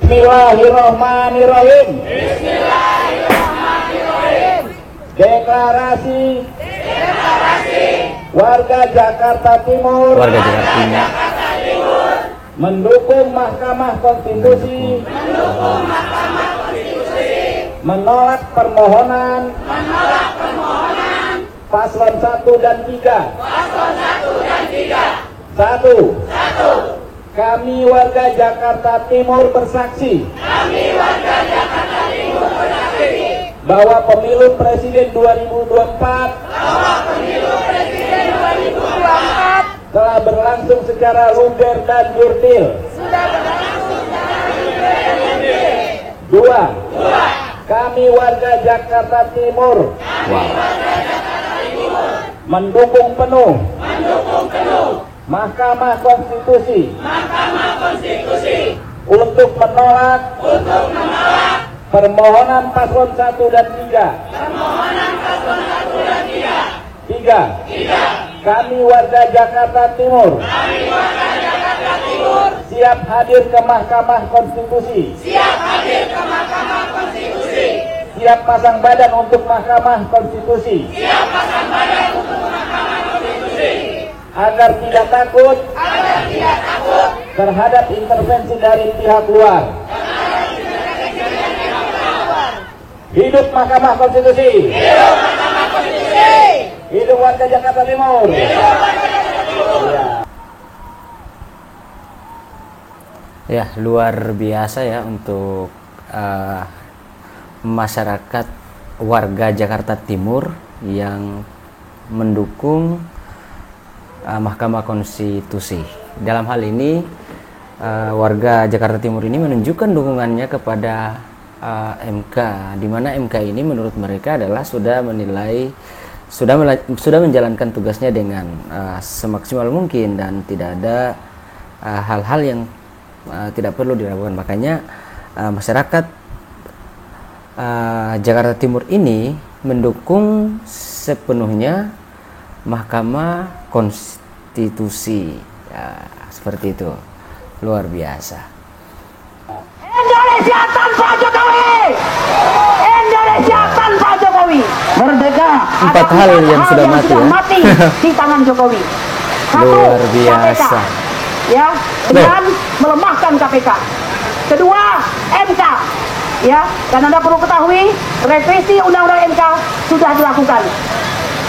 Bismillahirrahmanirrahim. Bismillahirrahmanirrahim. Deklarasi warga Jakarta Timur mendukung Mahkamah Konstitusi, menolak permohonan paslon 1 dan 3. Satu. Kami warga Jakarta Timur bersaksi bahwa pemilu presiden 2024 telah berlangsung secara luber dan jurdil. Dua. Kami warga Jakarta Timur mendukung penuh Mahkamah Konstitusi untuk menolak permohonan paslon 1 dan 3. Tiga. Kami warga Jakarta Timur siap hadir ke Mahkamah Konstitusi. Siap pasang badan untuk Mahkamah Konstitusi. Agar tidak takut terhadap intervensi dari pihak luar. Hidup Mahkamah Konstitusi. Hidup warga Jakarta Timur. Ya, luar biasa ya untuk masyarakat warga Jakarta Timur yang mendukung Mahkamah Konstitusi. Dalam hal ini warga Jakarta Timur ini menunjukkan dukungannya kepada MK, di mana MK ini menurut mereka adalah sudah menjalankan tugasnya dengan semaksimal mungkin dan tidak ada hal-hal yang tidak perlu dilakukan. Makanya masyarakat Jakarta Timur ini mendukung sepenuhnya Mahkamah Konstitusi. Ya, seperti itu. Luar biasa. Indonesia tanpa Jokowi. Indonesia tanpa Jokowi. Merdeka. Empat hal yang sudah mati ya. Di tangan Jokowi. Satu, luar biasa. KPK, ya, dengan melemahkan KPK. Kedua, MK. Ya, dan Anda perlu ketahui revisi Undang-Undang MK sudah dilakukan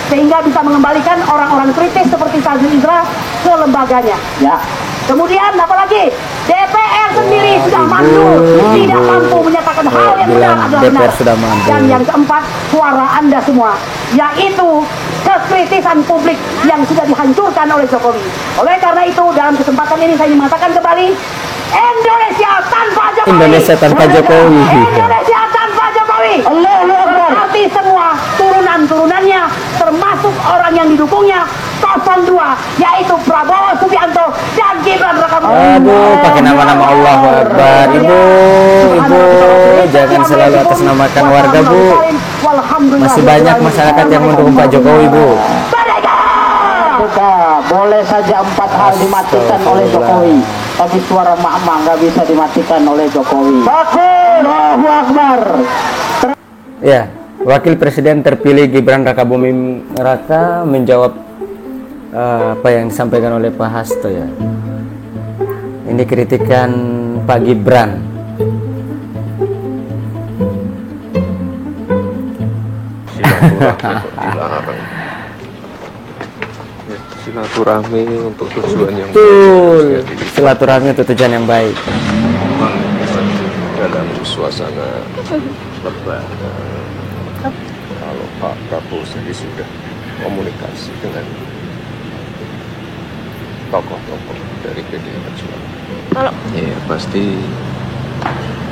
sehingga bisa mengembalikan orang-orang kritis seperti Fazil Indra ke lembaganya. Ya. Kemudian apalagi DPR sendiri sudah mandul, tidak mampu menyatakan hal yang benar adalah benar. Dan yang keempat, suara Anda semua, yaitu kekritisan publik yang sudah dihancurkan oleh Jokowi. Oleh karena itu, dalam kesempatan ini saya ingin mengatakan kembali, Indonesia tanpa Jokowi. Indonesia tanpa Jokowi. Indonesia tanpa Jokowi. Berarti semua turunan-turunannya, termasuk orang yang didukungnya, 02, yaitu Prabowo Subianto dan Gibran Rakabuming. Aduh, pakai nama-nama Allah Akbar. Ibu, jangan selalu atasnamakan warga, Bu. Masih banyak masyarakat yang mendukung Pak Jokowi, Bu. Boleh saja 4 hal dimatikan oleh Jokowi, tapi suara mak-mak nggak bisa dimatikan oleh Jokowi. Allahu Akbar. Ya, Wakil Presiden terpilih Gibran Rakabuming Raka menjawab apa yang disampaikan oleh Pak Hasto ya. Ini kritikan Pak Gibran. Silaturahmi untuk tujuan yang baik. Silaturahmi untuk tujuan yang baik. Dalam suasana lebaran, kalau Pak Prabowo sendiri sudah komunikasi dengan tokoh-tokoh dari PDI Perjuangan. Kalau ya pasti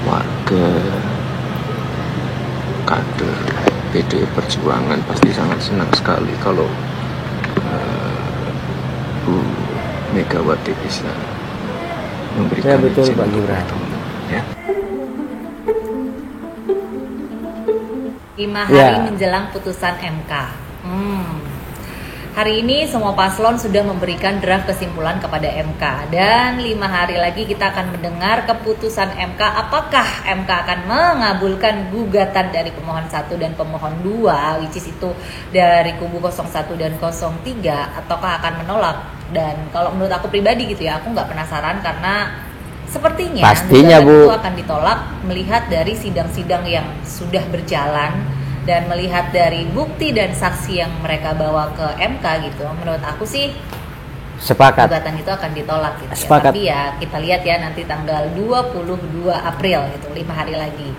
warga kader PDI Perjuangan pasti sangat senang sekali kalau Bu Megawati bisa memberikan betul izin Pak Gibran. Ya. 5 hari menjelang putusan MK. Hari ini semua paslon sudah memberikan draft kesimpulan kepada MK dan 5 hari lagi kita akan mendengar keputusan MK. Apakah MK akan mengabulkan gugatan dari pemohon 1 dan pemohon 2, which is itu dari kubu 01 dan 03, ataukah akan menolak? Dan kalau menurut aku pribadi gitu ya, aku nggak penasaran karena sepertinya pastinya gugatan Bu itu akan ditolak melihat dari sidang-sidang yang sudah berjalan dan melihat dari bukti dan saksi yang mereka bawa ke MK gitu. Menurut aku sih sepakat. gugatan itu akan ditolak gitu ya. Sepakat. Tapi ya kita lihat ya nanti tanggal 22 April gitu, 5 hari lagi.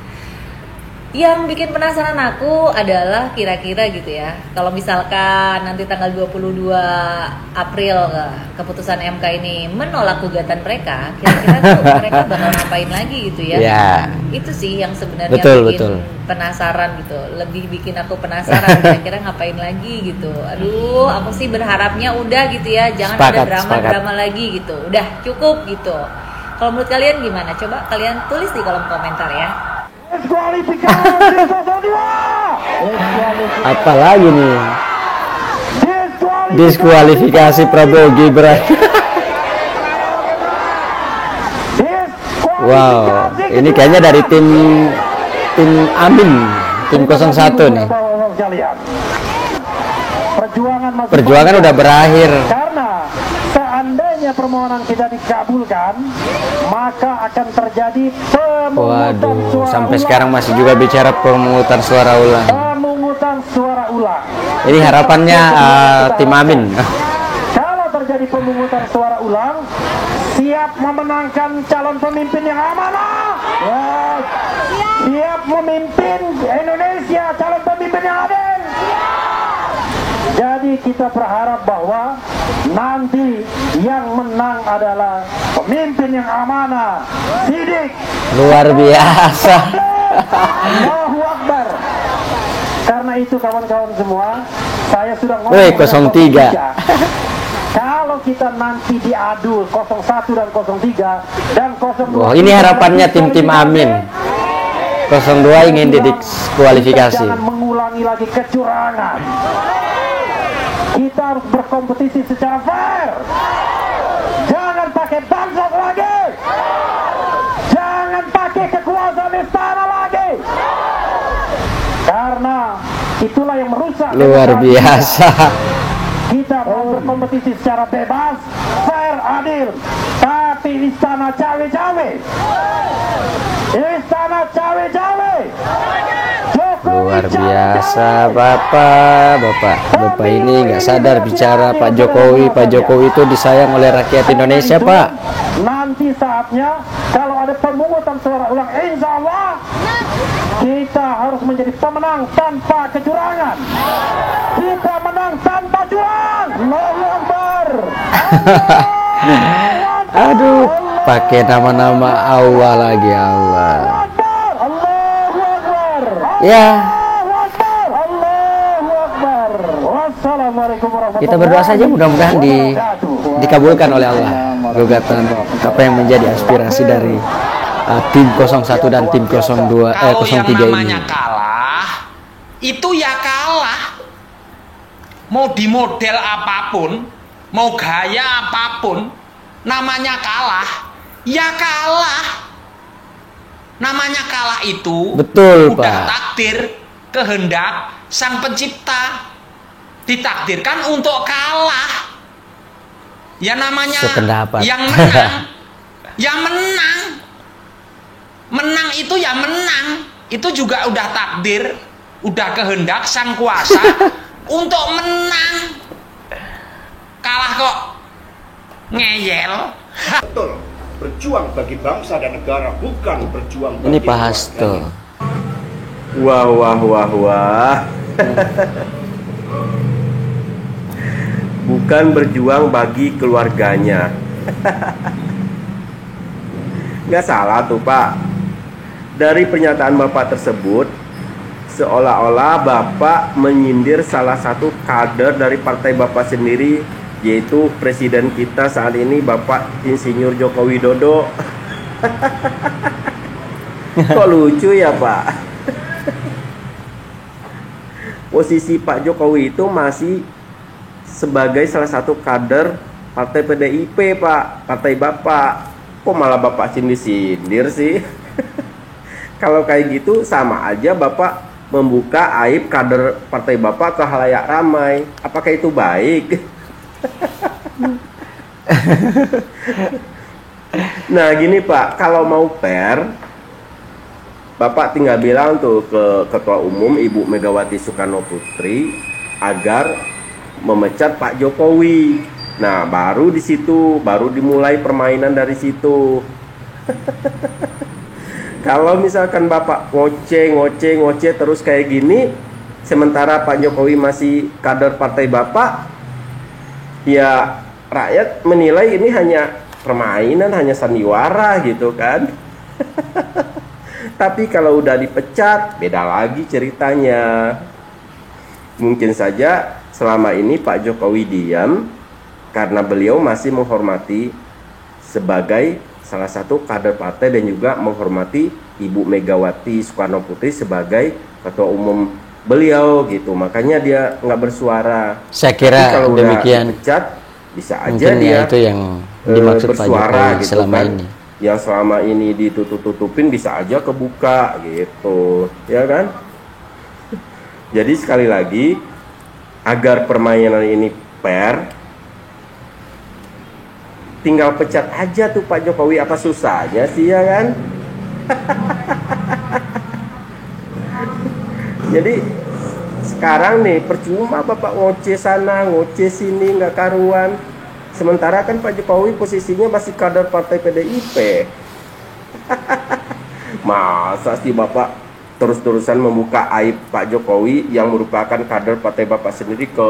Yang bikin penasaran aku adalah kira-kira gitu ya, kalau misalkan nanti tanggal 22 April keputusan MK ini menolak gugatan mereka, kira-kira tuh mereka bakal ngapain lagi gitu ya. Itu sih yang sebenarnya bikin penasaran gitu, lebih bikin aku penasaran kira-kira ngapain lagi gitu. Aduh, aku sih berharapnya udah gitu ya, jangan ada drama-drama lagi gitu, udah cukup gitu. Kalau menurut kalian gimana? Coba kalian tulis di kolom komentar ya. Apalagi nih? Diskualifikasi Prabowo Gibran. Wow, ini kayaknya dari tim Amin, tim 01 nih. Perjuangan udah berakhir. Karena seandainya permohonan kita dikabulkan, maka akan terjadi pemungutan suara sampai ulang. sekarang masih juga bicara pemungutan suara ulang. Pemungutan suara ulang. Ini harapannya tim Amin. Kalau terjadi pemungutan suara ulang, siap memenangkan calon pemimpin yang amanah. Siap memimpin Indonesia, calon pemimpin yang adil. Jadi kita berharap bahwa nanti yang menang adalah pemimpin yang amanah, sidik, luar biasa. Allahu Akbar. Karena itu kawan-kawan semua, saya sudah ngomong 03. Kalau kita nanti diadu 01 dan 03 dan 02. Wah, ini harapannya tim Amin. 02 ingin didiskualifikasi. Jangan mengulangi lagi kecurangan. Kita harus berkompetisi secara fair. Jangan pakai bansos lagi. Jangan pakai kekuasaan istana lagi. Karena itulah yang merusak. Luar biasa. Kita mau berkompetisi secara bebas, fair, adil. Tapi istana cawe-cawe. Istana cawe-cawe. Luar biasa Bapak ini nggak sadar bicara Pak Jokowi itu disayang oleh rakyat Indonesia Pak. Nanti saatnya kalau ada pemungutan suara ulang, insya Allah kita harus menjadi pemenang tanpa kecurangan. Kita menang tanpa curang. Allahu Akbar. Aduh, pakai nama-nama Allah lagi Allah. Ya, kita berdoa saja mudah-mudahan dikabulkan oleh Allah gugatan apa yang menjadi aspirasi dari tim 01 dan tim 02 Kalau 03 yang ini. namanya kalah, itu ya kalah. Mau di model apapun, mau gaya apapun, namanya kalah, ya kalah. Namanya kalah itu Betul, udah Pak. takdir, kehendak Sang Pencipta. Ditakdirkan untuk kalah. Ya namanya Sependapat. yang menang. Yang menang. Menang itu ya menang. Itu juga udah takdir, udah kehendak Sang Kuasa untuk menang. Kalah kok ngeyel. Betul. Berjuang bagi bangsa dan negara, bukan berjuang bagi Ini Pak Hasto. Wah. Bukan berjuang bagi keluarganya. Nggak salah tuh Pak. Dari pernyataan Bapak tersebut, seolah-olah Bapak menyindir salah satu kader dari partai Bapak sendiri, yaitu presiden kita saat ini Bapak Insinyur Joko Widodo. Kok lucu ya Pak? Posisi Pak Jokowi itu masih sebagai salah satu kader partai PDIP, Pak, partai Bapak. Kok malah Bapak sindir-sindir sih? Kalau kayak gitu sama aja Bapak membuka aib kader partai Bapak ke halayak ramai. Apakah itu baik? Nah gini Pak, kalau mau fair, Bapak tinggal bilang tuh ke Ketua Umum Ibu Megawati Soekarno Putri agar memecat Pak Jokowi. Nah, baru di situ, baru dimulai permainan dari situ. Kalau misalkan Bapak ngoceh terus kayak gini, sementara Pak Jokowi masih kader partai Bapak, ya rakyat menilai ini hanya permainan, hanya sandiwara gitu kan. Tapi kalau udah dipecat, beda lagi ceritanya. Mungkin saja selama ini Pak Jokowi diam karena beliau masih menghormati sebagai salah satu kader partai dan juga menghormati Ibu Megawati Soekarno Putri sebagai ketua umum beliau gitu. Makanya dia nggak bersuara. Saya kira tapi kalau demikian. Udah dipecat, bisa aja mungkin dia ya itu yang dimaksud Pak bersuara Jokowi gitu selama kan. ini. Yang selama ini ditutup-tutupin bisa aja kebuka gitu, ya kan? Jadi sekali lagi, agar permainan ini fair, tinggal pecat aja tuh Pak Jokowi, apa susahnya sih, ya kan? Jadi sekarang nih percuma Bapak ngoceh sana, ngoceh sini, nggak karuan. Sementara kan Pak Jokowi posisinya masih kader partai PDIP. Masa sih Bapak terus-terusan membuka aib Pak Jokowi yang merupakan kader partai Bapak sendiri ke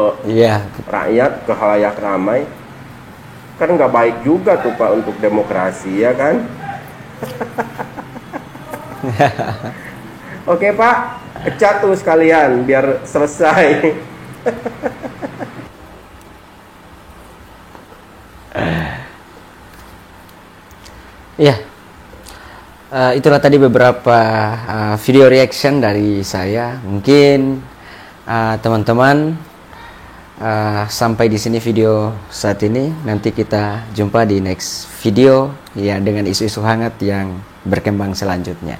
rakyat, ke halayak ramai? Kan nggak baik juga tuh Pak untuk demokrasi, ya kan? Oke Pak, pecat tuh sekalian biar selesai. Ya, itulah tadi beberapa video reaction dari saya. Mungkin teman-teman sampai di sini video saat ini. Nanti kita jumpa di next video ya dengan isu-isu hangat yang berkembang selanjutnya.